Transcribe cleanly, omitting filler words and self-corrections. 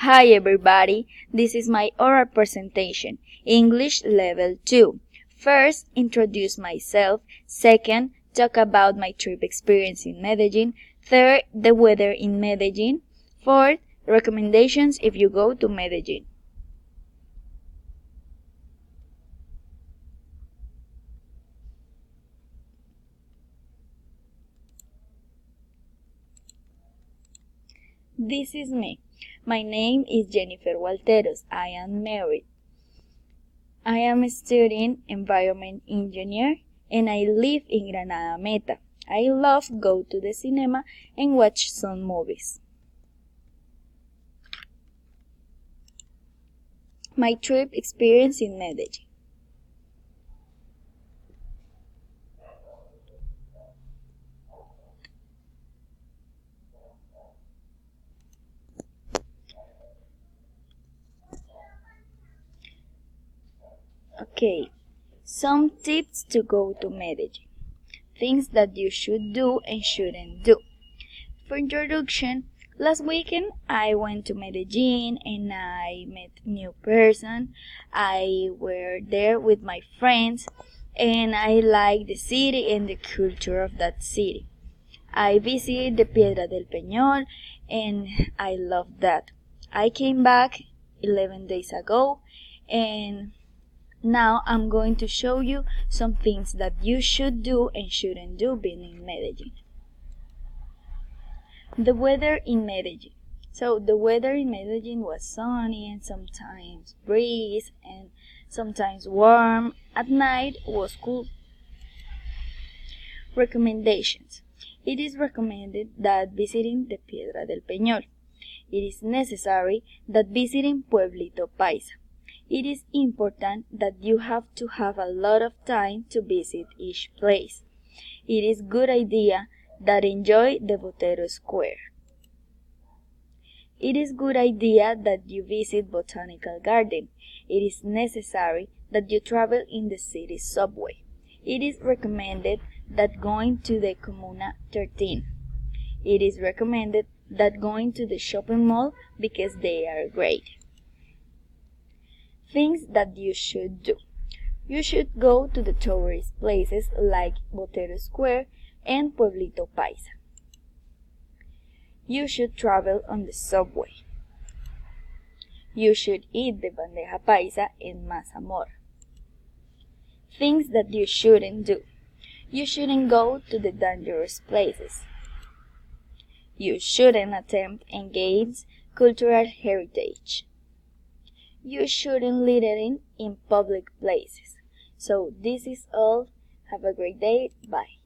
Hi everybody, this is my oral presentation, English Level 2. First, introduce myself. Second, talk about my trip experience in Medellin. Third, the weather in Medellin. Fourth, recommendations if you go to Medellin. This is me. My name is Jennifer Walteros. I am married. I am studying environment engineer and I live in Granada Meta. I love go to the cinema and watch some movies. My trip experience in Medellin. Okay, some tips to go to Medellin. Things that you should do and shouldn't do. For introduction, last weekend I went to Medellin and I met new person. I were there with my friends and I like the city and the culture of that city. I visited the Piedra del Peñol and I loved that. I came back 11 days ago and now I'm going to show you some things that you should do and shouldn't do being in Medellin. The weather in Medellin. So the weather in Medellin was sunny and sometimes breeze and sometimes warm. At night was cool. Recommendations. It is recommended that visiting the Piedra del Peñol. It is necessary that visiting Pueblito Paisa. It is important that you have to have a lot of time to visit each place. It is good idea that enjoy the Botero Square. It is good idea that you visit Botanical Garden. It is necessary that you travel in the city subway. It is recommended that going to the Comuna 13. It is recommended that going to the shopping mall because they are great. Things that you should do. You should go to the tourist places like Botero Square and Pueblito Paisa. You should travel on the subway. You should eat the bandeja paisa and mazamorra. Things that you shouldn't do. You shouldn't go to the dangerous places. You shouldn't attempt engage cultural heritage. You shouldn't littering in public places. So this is all. Have a great day. Bye.